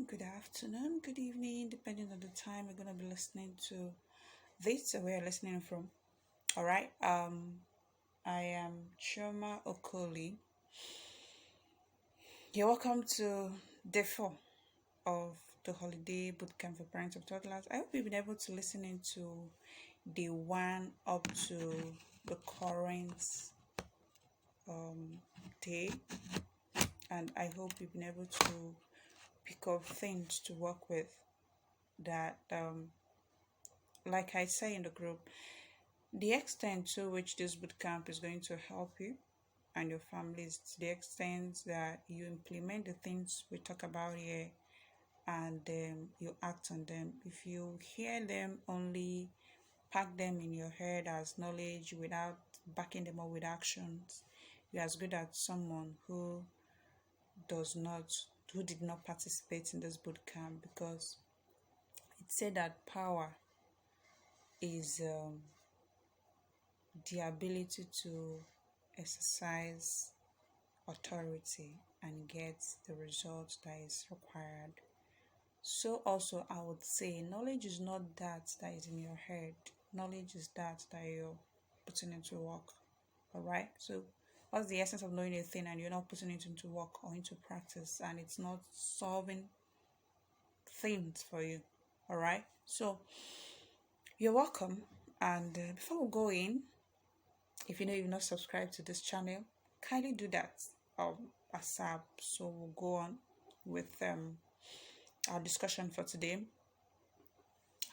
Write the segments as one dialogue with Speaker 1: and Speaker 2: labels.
Speaker 1: good afternoon, good evening, depending on the time you're gonna be listening to this or where you're listening from. All right. I am Chioma Okoli. You're welcome to day 4 of the holiday bootcamp for parents of toddlers. I hope you've been able to listen into day 1 up to the current day, and I hope you've been able to pick up things to work with that like I say in the group, the extent to which this bootcamp is going to help you and your families, to the extent that you implement the things we talk about here and you act on them. If you hear them only, pack them in your head as knowledge without backing them up with actions, you're as good as someone who did not participate in this bootcamp, because it said that power is the ability to exercise authority and get the result that is required. So also I would say knowledge is not that is in your head. Knowledge is that you're putting into work. Alright? So what's the essence of knowing a thing and you're not putting it into work or into practice, and it's not solving things for you? Alright? So you're welcome. And before we go in, if you know you've not subscribed to this channel, kindly do that ASAP. So we'll go on with our discussion for today.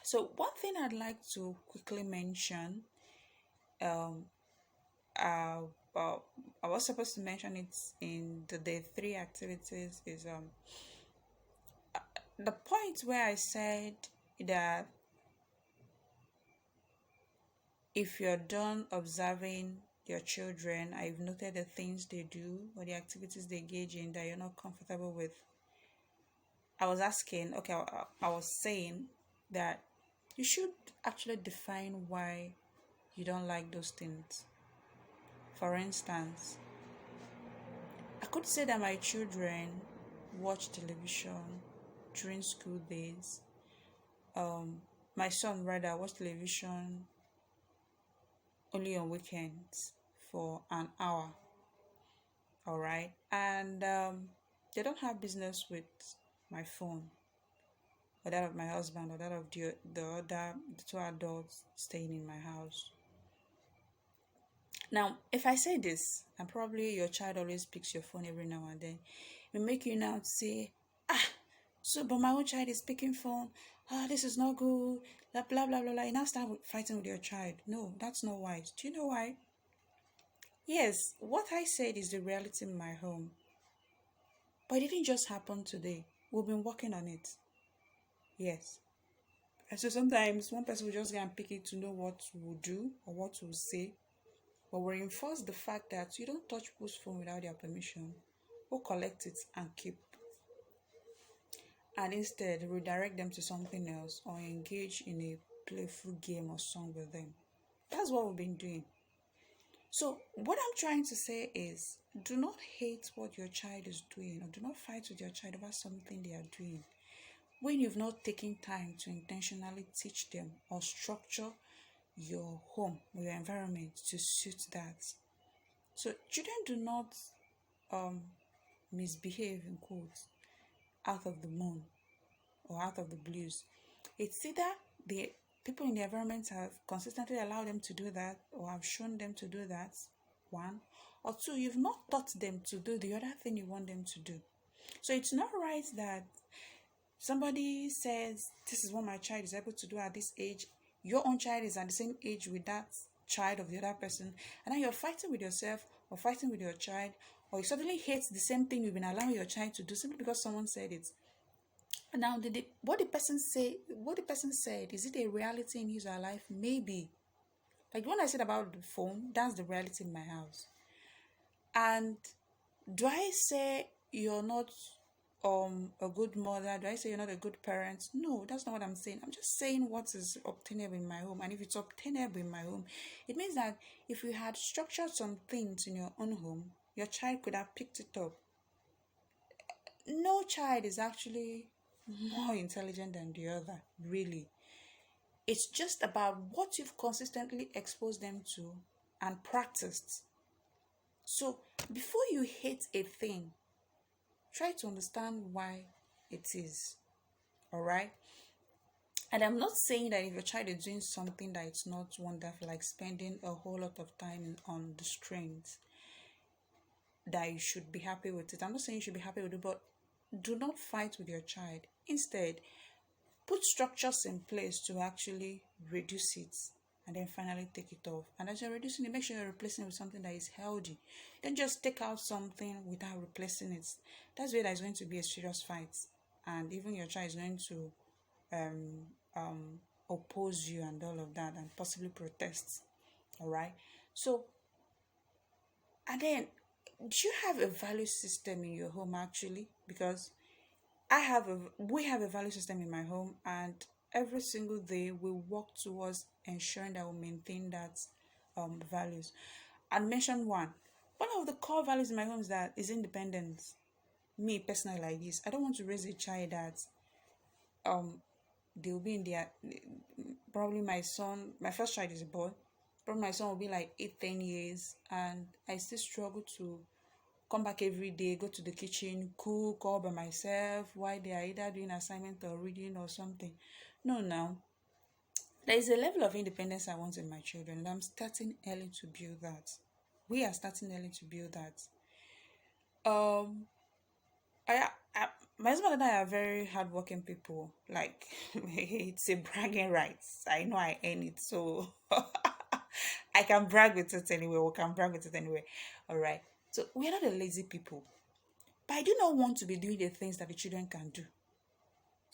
Speaker 1: So one thing I'd like to quickly mention, I was supposed to mention it in the day 3 activities, is the point where I said that if you're done observing your children, I've noted the things they do or the activities they engage in that you're not comfortable with. I was saying that you should actually define why you don't like those things. For instance, I could say that my children watch television during school days. My son rather watch television only on weekends for an hour. All right, and they don't have business with my phone or that of my husband or that of the two adults staying in my house. Now, if I say this, and probably your child always picks your phone every now and then, it make you now say, but my own child is picking phone. This is not good. Blah blah blah blah blah. You now start fighting with your child. No, that's not wise. Do you know why? Yes, what I said is the reality in my home. But it didn't just happen today. We've been working on it. Yes. And so sometimes one person will just go and pick it to know what we'll do or what we'll say. But we reinforce the fact that you don't touch people's phone without their permission, or collect it and keep. And instead redirect them to something else or engage in a playful game or song with them. That's what we've been doing. So what I'm trying to say is, do not hate what your child is doing, or do not fight with your child over something they are doing when you've not taken time to intentionally teach them or structure your home or your environment to suit that. So children do not misbehave, in quotes, out of the moon or out of the blues. It's either the people in the environment have consistently allowed them to do that or have shown them to do that, one, or two, you've not taught them to do the other thing you want them to do. So it's not right that somebody says, this is what my child is able to do at this age, your own child is at the same age with that child of the other person, and then you're fighting with yourself or fighting with your child, or you suddenly hate the same thing you've been allowing your child to do simply because someone said it. And now, what the person said, is it a reality in his or her life? Maybe. Like when I said about the phone, that's the reality in my house. And do I say you're not a good mother? Do I say you're not a good parent? No, that's not what I'm saying. I'm just saying what is obtainable in my home. And if it's obtainable in my home, it means that if you had structured some things in your own home, your child could have picked it up. No child is actually more intelligent than the other, really. It's just about what you've consistently exposed them to and practiced. So before you hate a thing, try to understand why it is. All right. And I'm not saying that if your child is doing something that it's not wonderful, like spending a whole lot of time on the strength, that you should be happy with it. I'm not saying you should be happy with it, but do not fight with your child. Instead, put structures in place to actually reduce it and then finally take it off. And as you're reducing it, make sure you're replacing it with something that is healthy. Don't just take out something without replacing it. That's where there's going to be a serious fight. And even your child is going to um, um, oppose you and all of that and possibly protest. All right. So, and then, do you have a value system in your home actually? Because we have a value system in my home, and every single day we work towards ensuring that we maintain that values. And mention one. One of the core values in my home is independence. Me personally, like this, I don't want to raise a child that um they'll be in their, probably my first child is a boy. Probably my son will be like 8, 10 years, and I still struggle to come back every day, go to the kitchen, cook all by myself while they are either doing assignment or reading or something. No, now there is a level of independence I want in my children, and I'm starting early to build that. We are starting early to build that. Um, I my husband and I are very hardworking people. Like it's a bragging rights. I know I earn it, so I can brag with it anyway. We can brag with it anyway. All right. So we're not a lazy people. But I do not want to be doing the things that the children can do.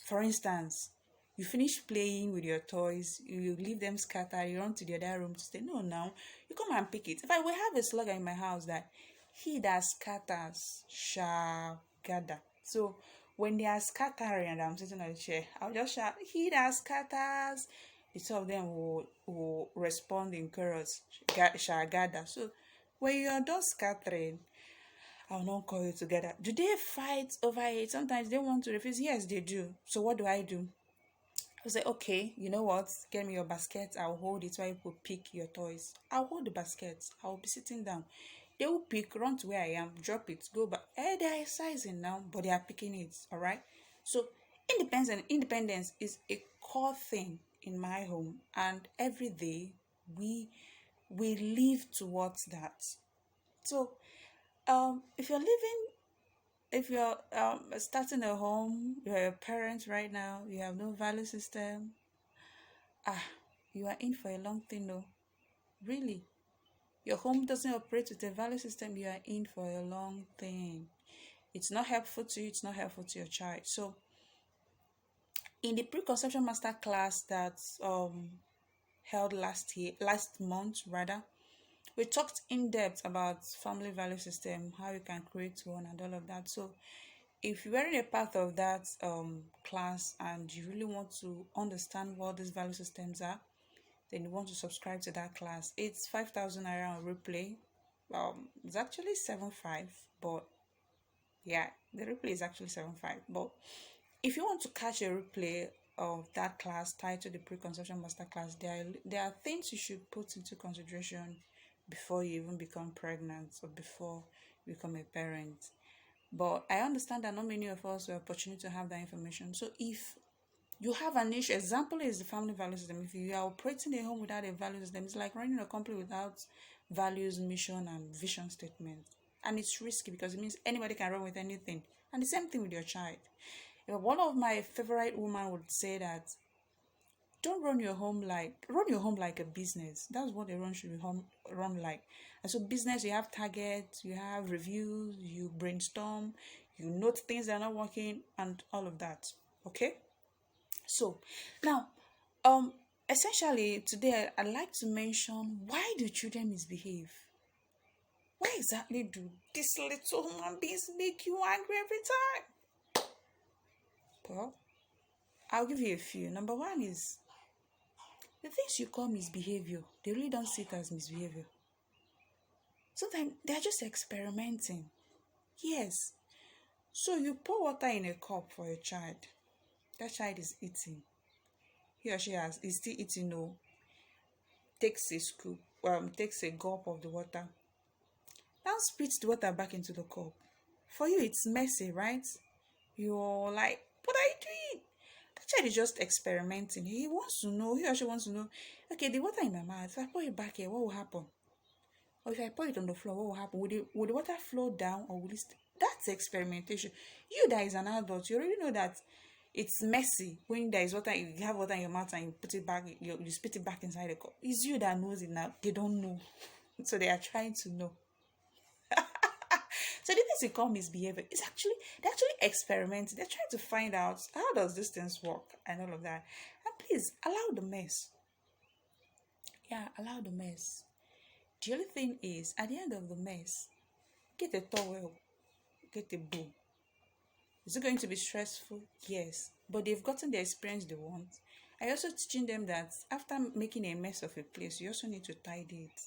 Speaker 1: For instance, you finish playing with your toys, you leave them scattered, you run to the other room to stay. No, now you come and pick it. If I will have a slogan in my house that he that scatters shall gather. So when they are scattering and I'm sitting on the chair, I'll just shout, he that scatters. The two of them will respond in chorus, shall gather. So when you are done scattering, I'll not call you together. Do they fight over it? Sometimes they want to refuse. Yes, they do. So what do? I say, okay, you know what? Get me your basket. I'll hold it while you pick your toys. I'll hold the basket. I'll be sitting down. They will pick, run to where I am, drop it, go back. They are exercising now, but they are picking it. All right. So independence is a core thing in my home, and every day we we live towards that. So if you're living, if you're starting a home, you're a parent right now, you have no value system, ah, you are in for a long thing, though. Really, your home doesn't operate with a value system, you are in for a long thing. It's not helpful to you, it's not helpful to your child. So in the preconception master class that held last month rather, we talked in depth about family value system, how you can create one and all of that. So if you're in a part of that class and you really want to understand what these value systems are, then you want to subscribe to that class. It's 5,000 naira on replay. It's actually 7,500, but yeah, the replay is actually 7,500. But if you want to catch a replay of that class titled the pre-conception masterclass, there are things you should put into consideration before you even become pregnant or before you become a parent. But I understand that not many of us were opportunity to have that information. So if you have an issue, example is the family value system. If you are operating a home without a value system, it's like running a company without values, mission, and vision statement. And it's risky because it means anybody can run with anything. And the same thing with your child. One of my favorite women would say that don't run your home like a business. That's what a run should be run like. And so business, you have targets, you have reviews, you brainstorm, you note things that are not working, and all of that. Okay. So now, essentially today I'd like to mention, why do children misbehave? Why exactly do these little human beings make you angry every time? Well, I'll give you a few. Number one is the things you call misbehavior, they really don't see it as misbehavior. Sometimes they're just experimenting. Yes. So you pour water in a cup for a child. That child is eating. He or she is still eating. No, takes a scoop, takes a gulp of the water. Now spits the water back into the cup. For you, it's messy, right? You're like, what are you doing? The child is just experimenting. He wants to know, he or she wants to know, okay, the water in my mouth, if I pour it back here, what will happen? Or if I pour it on the floor, what will happen? Would the water flow down or will it that's experimentation. You that is an adult, you already know that it's messy when there is water, you have water in your mouth and you put it back, you spit it back inside the cup. It's you that knows it now. They don't know. So they are trying to know. So the things we call misbehavior is actually they're actually experimenting. They're trying to find out how does this things work and all of that. And please allow the mess. Yeah, allow the mess. The only thing is at the end of the mess, get a towel, get a bowl. Is it going to be stressful? Yes. But they've gotten the experience they want. I also teaching them that after making a mess of a place, you also need to tidy it.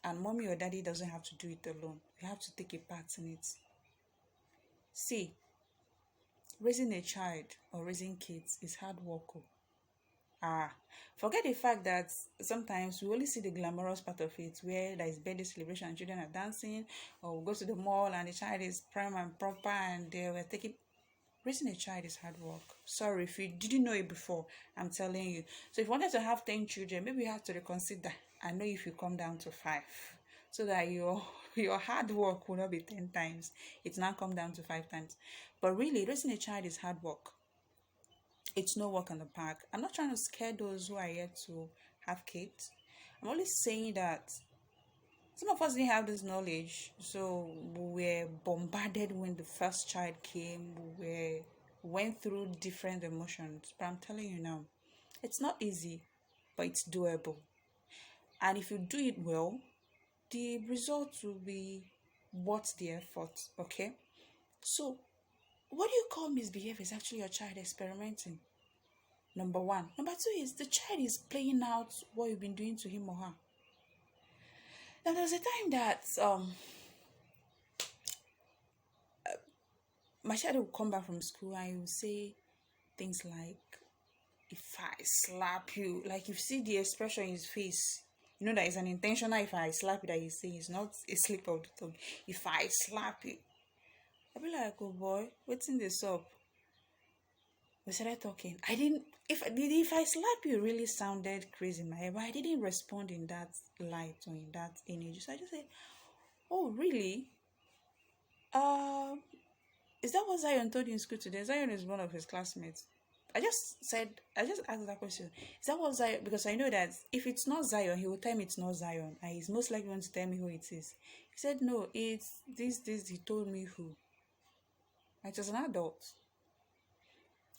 Speaker 1: And mommy or daddy doesn't have to do it alone. You have to take a part in it. See, raising a child or raising kids is hard work. Ah, forget the fact that sometimes we only see the glamorous part of it, where there is birthday celebration and children are dancing, or we go to the mall and the child is prim and proper and they were taking. Raising a child is hard work. Sorry if you didn't know it before, I'm telling you. So if you wanted to have 10 children, maybe you have to reconsider. I know if you come down to 5, so that your hard work will not be 10 times. It's now come down to 5 times. But really, raising a child is hard work. It's no walk in the park. I'm not trying to scare those who are yet to have kids. I'm only saying that some of us didn't have this knowledge, so we were bombarded when the first child came. We went through different emotions. But I'm telling you now, it's not easy, but it's doable. And if you do it well, the result will be worth the effort. Okay? So, what do you call misbehavior is actually your child experimenting. Number 1. Number 2 is the child is playing out what you've been doing to him or her. Now, there was a time that my child would come back from school and he would say things like, if I slap you, like you see the expression in his face, you know that it's an intentional if I slap you that he's saying, it's not a slip of the tongue. If I slap you, I'll be like, oh boy, what's in this up? We started talking. If I slap you really sounded crazy in my head, but I didn't respond in that light or in that energy. So I just said, oh really? Is that what Zion told you in school today? Zion is one of his classmates. I just asked that question. Is that what Zion? Because I know that if it's not Zion, he will tell me it's not Zion. And he's most likely going to tell me who it is. He said, no, it's this, he told me who. It was an adult.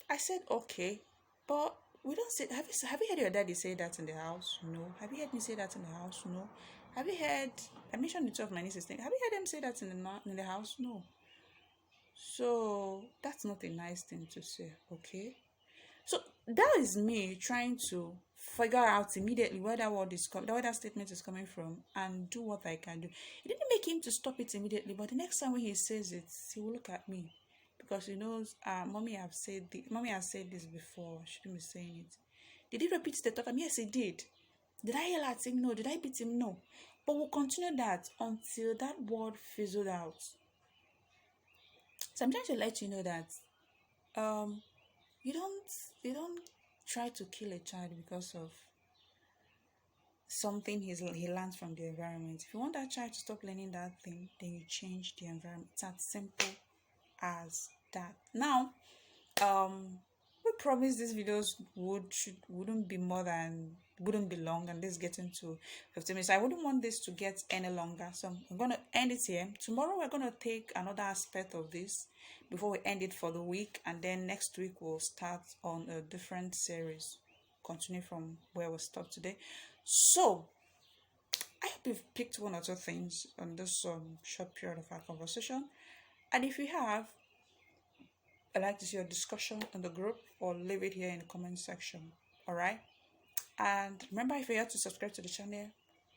Speaker 1: I said, okay, but we don't say, have you heard your daddy say that in the house? No. Have you heard me say that in the house? No. Have you heard, I mentioned the two of my nieces thing. Have you heard them say that in the house? No. So that's not a nice thing to say, okay? So that is me trying to figure out immediately where that statement is coming from and do what I can do. It didn't make him to stop it immediately, but the next time when he says it, he will look at me because he knows, mommy has said this before. I shouldn't be saying it. Did he repeat the third time? Yes, he did. Did I yell at him? No. Did I beat him? No. But we'll continue that until that word fizzled out. So I'm trying to let you know that you don't try to kill a child because of something he learns from the environment. If you want that child to stop learning that thing, then you change the environment. It's as simple as that. Now, we promise these videos wouldn't be long, and this getting to 15 minutes. I wouldn't want this to get any longer, so I'm gonna end it here. Tomorrow we're gonna take another aspect of this before we end it for the week, and then next week we'll start on a different series, continue from where we stopped today. So I hope you've picked one or two things on this short period of our conversation, and if you have, I'd like to see your discussion in the group or leave it here in the comment section. Alright? And remember, if you're here to subscribe to the channel,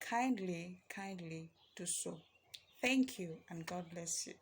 Speaker 1: kindly do so. Thank you and God bless you.